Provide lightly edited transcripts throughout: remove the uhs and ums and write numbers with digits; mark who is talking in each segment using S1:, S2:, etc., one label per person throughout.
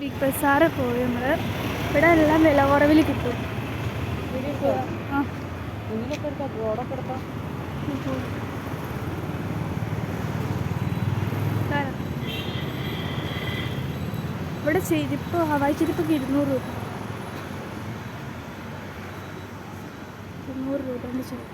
S1: Big bazaar പോയി നമ്മൾ. ഇവിടെ എല്ലാം വില കുറവിൽ കിട്ടും. ഇവിടെ ചെരുപ്പ്, ഹവായി ചെരുപ്പൊക്കെ 200 രൂപ. 200 രൂപേൻ്റെ ചെരുപ്പ്.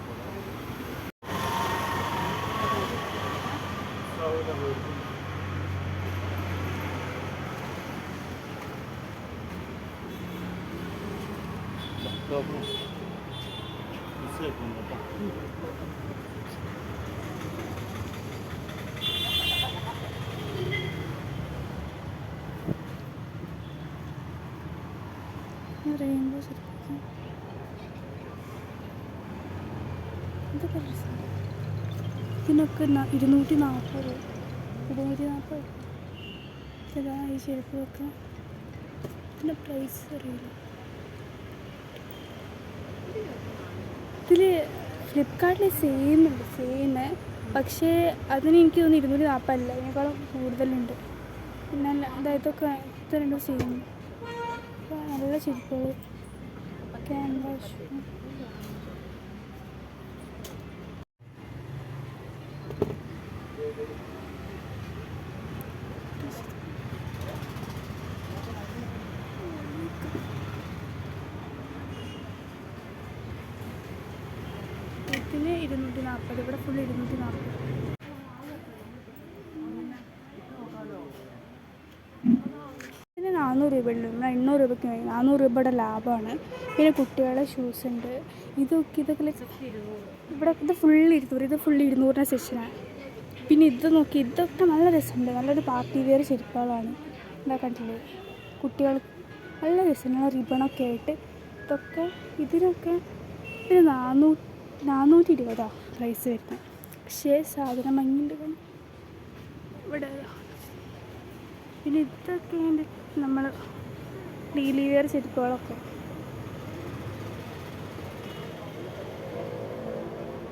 S1: റെയിൻബോ ചെരുപ്പ് ഇതൊക്കെ രസം. ഇതിനൊക്കെ 240 240. ഇതാ ഈ ചെരുപ്പൊക്കെ. ഇതിൻ്റെ പ്രൈസ് അറിയില്ല. ഇതിൽ ഫ്ലിപ്കാർട്ടിൽ സെയിം ഉണ്ട്, പക്ഷേ അതിന് എനിക്ക് തോന്നുന്നു 240 അല്ല, അതിനേക്കാളും കൂടുതലുണ്ട്. പിന്നെ ഇതൊക്കെ ഇത് രണ്ടും സെയിം. നല്ല ചെരുപ്പുകൾ, ക്യാൻവാസ്. ഇതിന് 240. ഇവിടെ ഫുൾ 240. ഇതിന് 400 രൂപ ഉണ്ട്. നമ്മൾ 800 രൂപയ്ക്ക് വാങ്ങി. 400 രൂപയുടെ ലാഭമാണ്. പിന്നെ കുട്ടികളുടെ ഷൂസ് ഉണ്ട്. ഇതൊക്കെ ഇവിടെ ഇത് ഫുൾ 200. ഇത് ഫുൾ 200ൻ്റെ സെക്ഷനാണ്. പിന്നെ ഇത് നോക്കി, ഇതൊക്കെ നല്ല രസമുണ്ട്. നല്ലൊരു പാർട്ടി വെയർ ചെരുപ്പുകളാണ്. എന്താ കണ്ടില്ലേ, കുട്ടികൾ നല്ല രസമുള്ള റിബണൊക്കെ ആയിട്ട്. ഇതൊക്കെ ഇതിനൊക്കെ ഒരു 420 പ്രൈസ് വരുന്നത്. പക്ഷേ സാധനം ഭംഗിയുണ്ട് ഇവിടെ. പിന്നെ ഇതൊക്കെ നമ്മൾ ഡെയിലി വെയർ ചെരുപ്പുകളൊക്കെ.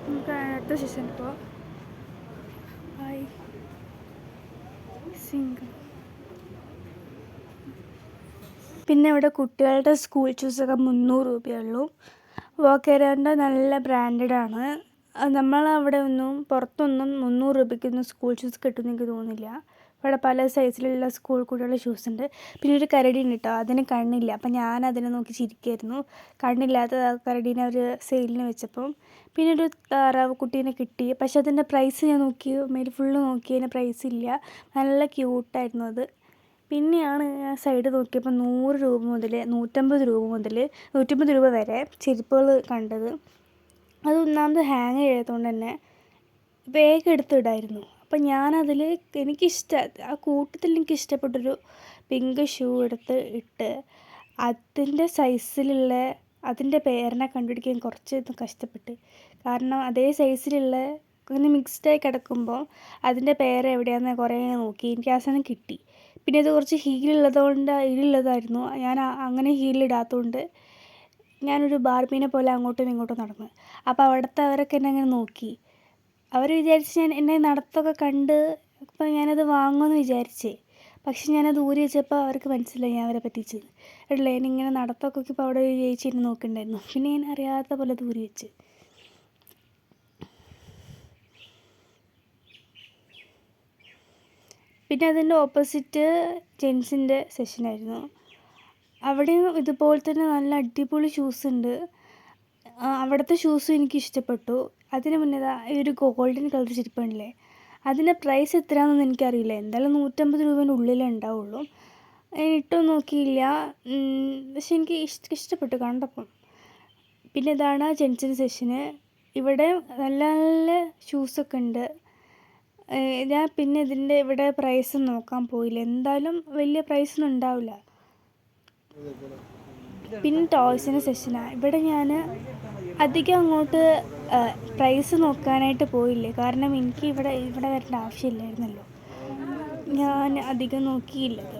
S1: നമുക്ക് അടുത്ത സെഷൻ ഇപ്പോൾ പിന്നെ ഇവിടെ കുട്ടികളുടെ സ്കൂൾ ഷൂസൊക്കെ 300 രൂപയുള്ളൂ. വോക്കേരൻ്റെ നല്ല ബ്രാൻഡഡാണ്. നമ്മളവിടെ പുറത്തൊന്നും 300 രൂപയ്ക്കൊന്നും സ്കൂൾ ഷൂസ് കിട്ടുമെന്ന് എനിക്ക് തോന്നുന്നില്ല. ഇവിടെ പല സൈസിലുള്ള സ്കൂൾ കുട്ടികളുടെ ഷൂസ് ഉണ്ട്. പിന്നെ ഒരു കരടി ഉണ്ട് കേട്ടോ, അതിന് കണ്ണില്ല. അപ്പം ഞാൻ അതിനെ നോക്കി ചിരിക്കായിരുന്നു. കണ്ണില്ലാത്ത കരടീനെ അവർ സെയിലിന് വെച്ചപ്പം. പിന്നെ ഒരു താറാവ് കുട്ടീനെ കിട്ടി. പക്ഷെ അതിൻ്റെ പ്രൈസ് ഞാൻ നോക്കി, മേൽ ഫുള്ള് നോക്കി, അതിൻ്റെ പ്രൈസ് ഇല്ല. നല്ല ക്യൂട്ടായിരുന്നു അത്. പിന്നെയാണ് ഞാൻ സൈഡ് നോക്കിയപ്പോൾ 100 രൂപ മുതൽ 150 രൂപ വരെ ചെരുപ്പുകൾ കണ്ടത്. അത് ഒന്നാമത് ഹാങ് ചെയ്യാത്തതുകൊണ്ട് തന്നെ വേഗം എടുത്തിടായിരുന്നു. അപ്പം ഞാനതിൽ ആ കൂട്ടത്തിൽ എനിക്കിഷ്ടപ്പെട്ടൊരു പിങ്ക് ഷൂ ഇട്ട് അതിൻ്റെ സൈസിലുള്ള അതിൻ്റെ പേരിനെ കണ്ടുപിടിക്കാൻ കുറച്ച് കഷ്ടപ്പെട്ട്. കാരണം അതേ സൈസിലുള്ള അങ്ങനെ മിക്സ്ഡായി കിടക്കുമ്പോൾ അതിൻ്റെ പേര് എവിടെയാണെന്ന് കുറേ നോക്കി. എനിക്ക് ആ സാധനം കിട്ടി. പിന്നെ ഇത് കുറച്ച് ഹീലുള്ളതായിരുന്നു. ഞാൻ അങ്ങനെ ഹീലിടാത്തതുകൊണ്ട് ഞാനൊരു ബാർബീനെ പോലെ അങ്ങോട്ടും ഇങ്ങോട്ടും നടന്നു. അപ്പോൾ അവിടുത്തെ അവരൊക്കെ എന്നെ അങ്ങനെ നോക്കി. അവർ വിചാരിച്ച് എന്നെ നടത്തൊക്കെ കണ്ട് അപ്പോൾ ഞാനത് വാങ്ങുമെന്ന് വിചാരിച്ചേ. പക്ഷെ ഞാനത് ഊരി വെച്ചപ്പോൾ അവർക്ക് മനസ്സിലായി ഞാൻ അവരെ പറ്റിച്ചത്. അല്ലേ, ഞാനിങ്ങനെ നടത്തൊക്കെ ഇപ്പോൾ അവിടെ ഒരു ചേച്ചി എന്നെ നോക്കുന്നുണ്ടായിരുന്നു. പിന്നെ ഞാൻ അറിയാത്ത പോലെ അത് ഊരി വെച്ച്. പിന്നെ അതിൻ്റെ ഓപ്പോസിറ്റ് ജെൻസിൻ്റെ സെഷനായിരുന്നു. അവിടെയും ഇതുപോലെ തന്നെ നല്ല അടിപൊളി ഷൂസ് ഉണ്ട്. അവിടുത്തെ ഷൂസും എനിക്ക് ഇഷ്ടപ്പെട്ടു. അതിന് മുന്നേ ഈ ഒരു ഗോൾഡൻ കളർ ചെരുപ്പുണ്ടല്ലേ, അതിൻ്റെ പ്രൈസ് എത്രയാണെന്നൊന്നും എനിക്കറിയില്ല. എന്തായാലും 150 രൂപേൻ്റെ ഉള്ളിലേ ഉണ്ടാവുള്ളൂ. ഇട്ടും നോക്കിയില്ല. പക്ഷെ എനിക്ക് ഇഷ്ടപ്പെട്ടു കണ്ടപ്പം. പിന്നെ ഇതാണ് ജെൻസിൻ്റെ സെഷന്. ഇവിടെ നല്ല നല്ല ഷൂസൊക്കെ ഉണ്ട്. ഞാൻ പിന്നെ ഇവിടെ പ്രൈസ് നോക്കാൻ പോയില്ല. എന്തായാലും വലിയ പ്രൈസൊന്നും ഉണ്ടാവില്ല. പിന്നെ ടോയ്സിൻ്റെ സെഷനാണ്. ഇവിടെ ഞാൻ അധികം അങ്ങോട്ട് പ്രൈസ് നോക്കാനായിട്ട് പോയില്ലേ. കാരണം എനിക്ക് ഇവിടെ വരേണ്ട ആവശ്യമില്ലായിരുന്നല്ലോ. ഞാൻ അധികം നോക്കിയില്ലത്.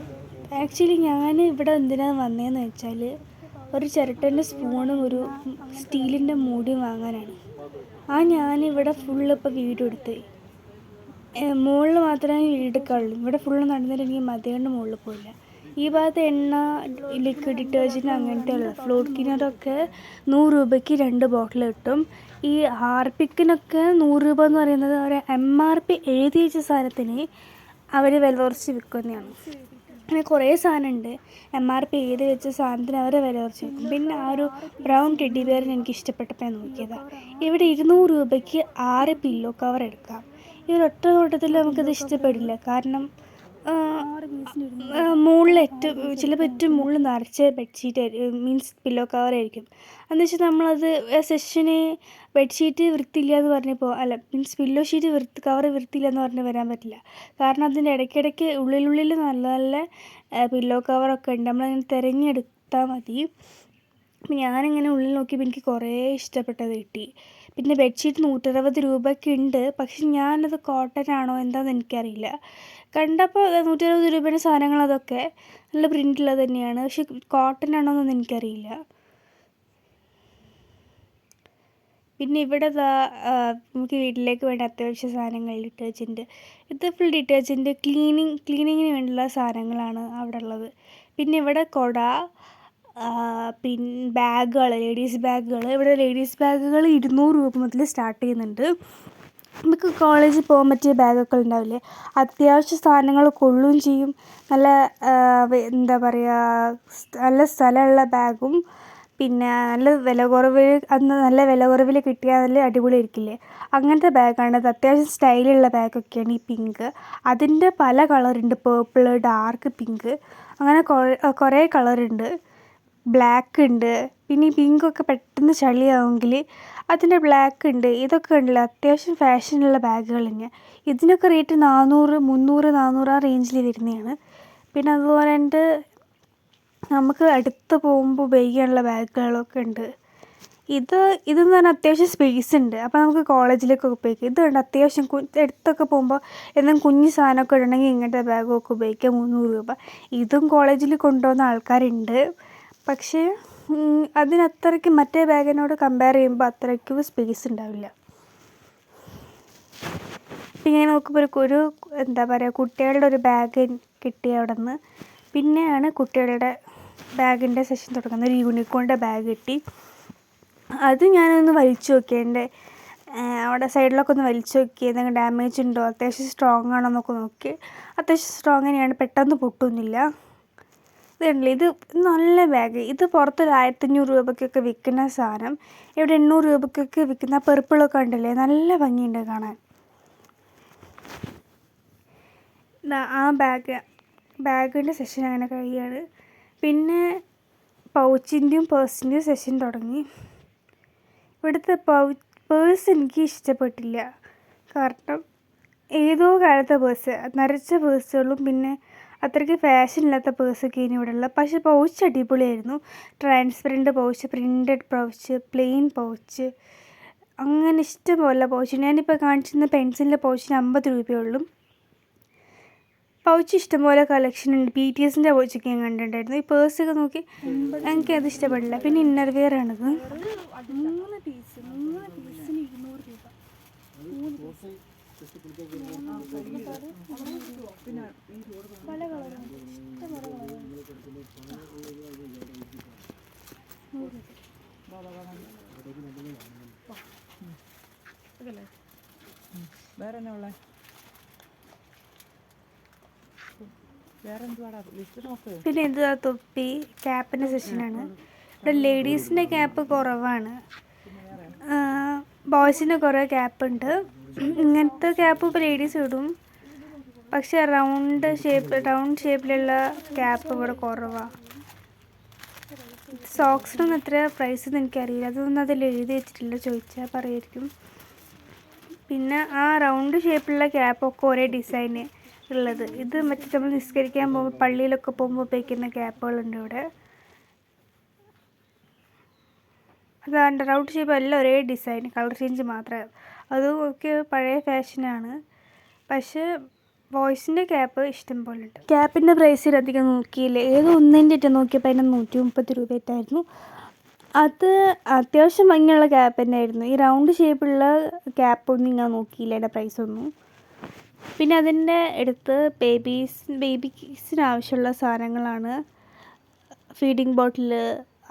S1: ആക്ച്വലി ഞാൻ ഇവിടെ എന്തിനാണ് വന്നതെന്ന് വെച്ചാൽ ഒരു ചിരട്ടൻ്റെ സ്പൂണും ഒരു സ്റ്റീലിൻ്റെ മൂടിയും വാങ്ങാനാണ്. ഞാനിവിടെ ഫുള്ള് ഇപ്പോൾ വീഡിയോ എടുത്ത് മുകളിൽ മാത്രമേ വീഡിയോ എടുക്കാറുള്ളൂ. ഇവിടെ ഫുള്ള് നടന്നിട്ട് എനിക്ക് മതികൊണ്ട് മുകളിൽ പോയില്ല. ഈ ഭാഗത്ത് എണ്ണ, ലിക്വിഡ് ഡിറ്റർജൻറ്റ് അങ്ങനത്തെ ഉള്ളത്. ഫ്ലോർ ക്ലീനറൊക്കെ 100 രൂപയ്ക്ക് 2 ബോട്ടിൽ കിട്ടും. ഈ ഹാർപ്പിക്കിനൊക്കെ 100 രൂപ എന്ന് പറയുന്നത് ഒരു MRP എഴുതി വെച്ച സാധനത്തിന് അവർ വില കുറച്ച് വിൽക്കുന്നതാണ്. അങ്ങനെ കുറേ സാധനമുണ്ട്, MRP എഴുതി വെച്ച സാധനത്തിന് അവർ വില കുറച്ച് വിൽക്കും. പിന്നെ ആ ഒരു ബ്രൗൺ ടെഡി ബെയറിന് എനിക്ക് ഇഷ്ടപ്പെട്ടപ്പോൾ നോക്കിയതാണ്. ഇവിടെ 200 രൂപയ്ക്ക് 6 പില്ലോ കവർ എടുക്കാം. ഈ ഒരൊറ്റ നോട്ടത്തിൽ നമുക്കത് ഇഷ്ടപ്പെടില്ല. കാരണം മുകളിൽ ചിലപ്പോൾ ഏറ്റവും മുകളിൽ നിറച്ച് ബെഡ്ഷീറ്റ് മീൻസ് പില്ലോ കവറായിരിക്കും. എന്ന് വെച്ചാൽ നമ്മളത് സെഷന് ബെഡ്ഷീറ്റ് വൃത്തിയില്ല എന്ന് പറഞ്ഞപ്പോൾ മീൻസ് പില്ലോ ഷീറ്റ് കവർ വൃത്തിയില്ല എന്ന് പറഞ്ഞ് വരാൻ പറ്റില്ല. കാരണം അതിൻ്റെ ഇടയ്ക്കിടയ്ക്ക് ഉള്ളിൽ നല്ല നല്ല പില്ലോ കവറൊക്കെ ഉണ്ട്. നമ്മളങ്ങനെ തിരഞ്ഞെടുത്താൽ മതി. അപ്പം ഞാനിങ്ങനെ ഉള്ളിൽ നോക്കിയപ്പോൾ എനിക്ക് കുറേ ഇഷ്ടപ്പെട്ടത് കിട്ടി. പിന്നെ ബെഡ്ഷീറ്റ് 160 രൂപയ്ക്ക് ഉണ്ട്. പക്ഷെ ഞാനത് കോട്ടൺ ആണോ എന്താണെന്ന് എനിക്കറിയില്ല. കണ്ടപ്പോൾ 160 രൂപയുടെ സാധനങ്ങൾ അതൊക്കെ നല്ല പ്രിൻ്റുള്ളത് തന്നെയാണ്. പക്ഷെ കോട്ടൺ ആണോ എന്നൊന്നും എനിക്കറിയില്ല. പിന്നെ ഇവിടെ നമുക്ക് വീട്ടിലേക്ക് വേണ്ട അത്യാവശ്യ സാധനങ്ങൾ ഡിറ്റർജൻറ്റ്, ഇത് ഫുൾ ഡിറ്റർജൻറ്റ് ക്ലീനിങ്ങിന് വേണ്ടിയുള്ള സാധനങ്ങളാണ് അവിടെ ഉള്ളത്. പിന്നെ ഇവിടെ കുട, പിന്നെ ബാഗുകൾ, ലേഡീസ് ബാഗുകൾ. ഇവിടെ ലേഡീസ് ബാഗുകൾ 200 രൂപ മുതൽ സ്റ്റാർട്ട് ചെയ്യുന്നുണ്ട്. നമുക്ക് കോളേജിൽ പോകാൻ പറ്റിയ ബാഗൊക്കെ ഉണ്ടാവില്ലേ, അത്യാവശ്യ സാധനങ്ങൾ കൊള്ളുകയും ചെയ്യും. നല്ല എന്താ പറയുക, നല്ല സ്ഥലമുള്ള ബാഗും പിന്നെ നല്ല വില കുറവിൽ കിട്ടിയാൽ നല്ല അടിപൊളിയായിരിക്കില്ലേ, അങ്ങനത്തെ ബാഗാണ്. അത് അത്യാവശ്യം സ്റ്റൈലുള്ള ബാഗൊക്കെയാണ് ഈ പിങ്ക്. അതിൻ്റെ പല കളറുണ്ട്, പേർപ്പിൾ, ഡാർക്ക് പിങ്ക്, അങ്ങനെ കുറേ കളറുണ്ട്. ബ്ലാക്ക് ഉണ്ട്. പിന്നെ ഈ പിങ്കൊക്കെ പെട്ടെന്ന് ചളിയാവുമെങ്കിൽ അതിൻ്റെ ബ്ലാക്ക് ഉണ്ട്. ഇതൊക്കെ ഉണ്ടല്ലോ അത്യാവശ്യം ഫാഷനുള്ള ബാഗുകൾ തന്നെയാണ്. ഇതിനൊക്കെ റേറ്റ് 400, 300, 400 ആ റേഞ്ചിൽ വരുന്നതാണ്. പിന്നെ അതുപോലെ ഉണ്ട് നമുക്ക് അടുത്ത് പോകുമ്പോൾ ഉപയോഗിക്കാനുള്ള ബാഗുകളൊക്കെ ഉണ്ട്. ഇതെന്ന് പറഞ്ഞാൽ അത്യാവശ്യം സ്പേസ് ഉണ്ട്. അപ്പോൾ നമുക്ക് കോളേജിലേക്കൊക്കെ ഉപയോഗിക്കാം. ഇത് കണ്ട് അത്യാവശ്യം അടുത്തൊക്കെ പോകുമ്പോൾ എന്തെങ്കിലും കുഞ്ഞു സാധനമൊക്കെ ഇടണമെങ്കിൽ ഇങ്ങനത്തെ ബാഗൊക്കെ ഉപയോഗിക്കാം. 300 രൂപ. ഇതും കോളേജിൽ കൊണ്ടുപോകുന്ന ആൾക്കാരുണ്ട്. പക്ഷേ അതിനത്രയ്ക്ക് മറ്റേ ബാഗിനോട് കമ്പയർ ചെയ്യുമ്പോൾ അത്രയ്ക്കും സ്പേസ് ഉണ്ടാവില്ല. പിന്നെ ഇങ്ങനെ നോക്കുമ്പോൾ ഒരു എന്താ പറയുക, കുട്ടികളുടെ ഒരു ബാഗ് കിട്ടി അവിടെ നിന്ന്. പിന്നെയാണ് കുട്ടികളുടെ ബാഗിൻ്റെ സെഷൻ തുടങ്ങുന്നത്. ഒരു യൂണിക്കോണിൻ്റെ ബാഗ് കിട്ടി. അത് ഞാനൊന്ന് വലിച്ചു നോക്കി, എൻ്റെ അവിടെ സൈഡിലൊക്കെ ഒന്ന് വലിച്ചു നോക്കി, എന്തെങ്കിലും ഡാമേജ് ഉണ്ടോ, അത്യാവശ്യം സ്ട്രോങ് ആണോ എന്നൊക്കെ നോക്കി. അത്യാവശ്യം സ്ട്രോങ് തന്നെയാണ്, പെട്ടെന്ന് പൊട്ടുന്നില്ല. ഇതുണ്ടല്ലോ, ഇത് നല്ല ബാഗ്. ഇത് പുറത്തൊരു 1500 രൂപയ്ക്കൊക്കെ വിൽക്കുന്ന സാധനം ഇവിടെ 800 രൂപയ്ക്കൊക്കെ വിൽക്കുന്ന പെർപ്പിളൊക്കെ ഉണ്ടല്ലേ, നല്ല ഭംഗിയുണ്ട് കാണാൻ. ആ ബാഗിൻ്റെ സെഷൻ അങ്ങനെ കഴിയാണ്. പിന്നെ പൗച്ചിൻ്റെയും പേഴ്സിൻ്റെയും സെഷൻ തുടങ്ങി. ഇവിടുത്തെ പേഴ്സ് എനിക്ക് ഇഷ്ടപ്പെട്ടില്ല. കാരണം ഏതോ കാലത്തെ പേഴ്സ്, നരച്ച പേഴ്സുകളും പിന്നെ അത്രയ്ക്ക് ഫാഷൻ ഇല്ലാത്ത പേഴ്സൊക്കെ ഇനി ഇവിടെ ഉള്ളത്. പക്ഷേ പൗച്ച് അടിപൊളിയായിരുന്നു. Transparent pouch, printed pouch, plain pouch, അങ്ങനെ ഇഷ്ടംപോലെ പൗച്ച്. ഞാനിപ്പോൾ കാണിച്ചിരുന്ന പെൻസിലിൻ്റെ പൗച്ചിന് 50 രൂപയുള്ളൂ. പൗച്ച് ഇഷ്ടംപോലെ കളക്ഷൻ ഉണ്ട്. BTSൻ്റെ പൗച്ചൊക്കെ ഞാൻ കണ്ടിട്ടുണ്ടായിരുന്നു. ഈ പേഴ്സൊക്കെ നോക്കി എനിക്കത് ഇഷ്ടപ്പെടില്ല. പിന്നെ ഇന്നർ വെയർ ആണിത്. 3 പീസിന് 200 രൂപ. പല കളറുണ്ട്, ഇഷ്ടംപോലെ
S2: വേറെ എന്നാ ഉള്ളത്?
S1: പിന്നെ ഇത് തൊപ്പി, ക്യാപ്പിൻ്റെ സെക്ഷനാണ്. ഇവിടെ ലേഡീസിൻ്റെ ക്യാപ്പ് കുറവാണ്, ബോയ്സിന് കുറേ ക്യാപ്പുണ്ട്. ഇങ്ങനത്തെ ക്യാപ്പ് ഇപ്പോൾ ലേഡീസ് ഇടും. പക്ഷേ റൗണ്ട് ഷേപ്പിലുള്ള ക്യാപ്പ് ഇവിടെ കുറവാണ്. സോക്സിനൊന്നും എത്ര പ്രൈസ് എന്ന് എനിക്കറിയില്ല, അതൊന്നും അതിൽ എഴുതി വെച്ചിട്ടില്ല, ചോദിച്ചാൽ പറയുമായിരിക്കും. പിന്നെ ആ റൗണ്ട് ഷേപ്പിലുള്ള ക്യാപ്പൊക്കെ ഒരേ ഡിസൈന് ഉള്ളത്. ഇത് മറ്റേ നമ്മൾ നിസ്കരിക്കാൻ പോകുമ്പോൾ പള്ളിയിലൊക്കെ പോകുമ്പോൾ ഉപയോഗിക്കുന്ന ക്യാപ്പുകളുണ്ട് ഇവിടെ. അതാണ്ട് റൗണ്ട് ഷേപ്പ് എല്ലാം ഒരേ ഡിസൈൻ, കളർ ചേഞ്ച് മാത്രമേ. അതും ഒക്കെ പഴയ ഫാഷനാണ്. പക്ഷേ ബോയ്സിൻ്റെ ക്യാപ്പ് ഇഷ്ടം പോലെ ഉണ്ട്. ക്യാപ്പിൻ്റെ പ്രൈസിൽ അധികം നോക്കിയില്ല, ഏതോ ഒന്നിൻ്റെ നോക്കിയപ്പോൾ അതിന് 130 രൂപയായിട്ടായിരുന്നു. അത് അത്യാവശ്യം ഭംഗിയുള്ള ക്യാപ്പ് തന്നെ ആയിരുന്നു. ഈ റൗണ്ട് ഷേപ്പുള്ള ക്യാപ്പൊന്നും ഞാൻ നോക്കിയില്ല, അതിൻ്റെ പ്രൈസൊന്നും. പിന്നെ അതിൻ്റെ അടുത്ത് ബേബീസിന് ആവശ്യമുള്ള സാധനങ്ങളാണ്. ഫീഡിങ് ബോട്ടിൽ,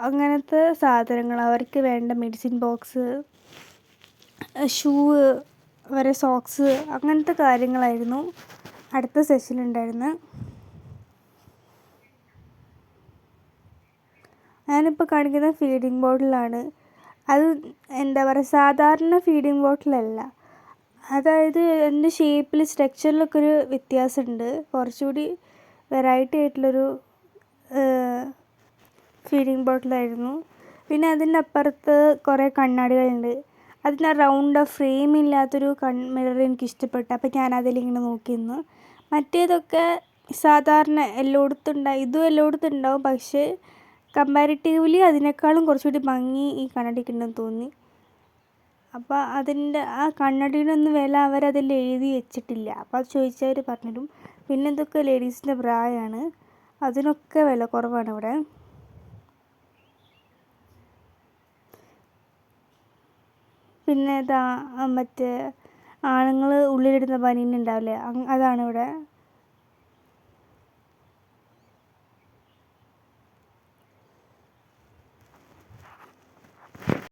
S1: അങ്ങനത്തെ സാധനങ്ങൾ, അവർക്ക് വേണ്ട മെഡിസിൻ ബോക്സ്, ഷൂ, അവരെ സോക്സ്, അങ്ങനത്തെ കാര്യങ്ങളായിരുന്നു അടുത്ത സെഷനുണ്ടായിരുന്നത്. ഞാനിപ്പോൾ കാണിക്കുന്ന ഫീഡിങ് ബോട്ടിലാണ്. അത് എന്താ പറയുക, സാധാരണ ഫീഡിങ് ബോട്ടിലല്ല. അതായത് അതിൻ്റെ ഷേപ്പിൽ സ്ട്രക്ചറിലൊക്കെ ഒരു വ്യത്യാസമുണ്ട്. കുറച്ചുകൂടി വെറൈറ്റി ആയിട്ടുള്ളൊരു ഫീഡിങ് ബോട്ടിലായിരുന്നു. പിന്നെ അതിൻ്റെ അപ്പുറത്ത് കുറേ കണ്ണാടികളുണ്ട്. അതിന് റൗണ്ട് ഫ്രെയിം ഇല്ലാത്തൊരു മിറർ എനിക്കിഷ്ടപ്പെട്ടു. അപ്പോൾ ഞാനതിലിങ്ങനെ നോക്കി നിന്നു. മറ്റേതൊക്കെ സാധാരണ ഇതും എല്ലായിടത്തും ഉണ്ടാവും. പക്ഷേ കമ്പാരിറ്റീവ്ലി അതിനേക്കാളും കുറച്ചുകൂടി ഭംഗി ഈ കണ്ണാടിക്കുണ്ടെന്ന് തോന്നി. അപ്പോൾ അതിൻ്റെ ആ കണ്ണാടിയുടെ വില അവരതിൽ എഴുതി വെച്ചിട്ടില്ല. അപ്പോൾ അത് ചോദിച്ചവർ പറഞ്ഞിടും. പിന്നെ ഇതൊക്കെ ലേഡീസിൻ്റെ ബ്രായാണ്. അതിനൊക്കെ വില കുറവാണ് ഇവിടെ. പിന്നെ മറ്റേ ആണുങ്ങൾ ഉള്ളിലിടുന്ന ബനിയൻ ഉണ്ടാവില്ലേ, അതാണ് ഇവിടെ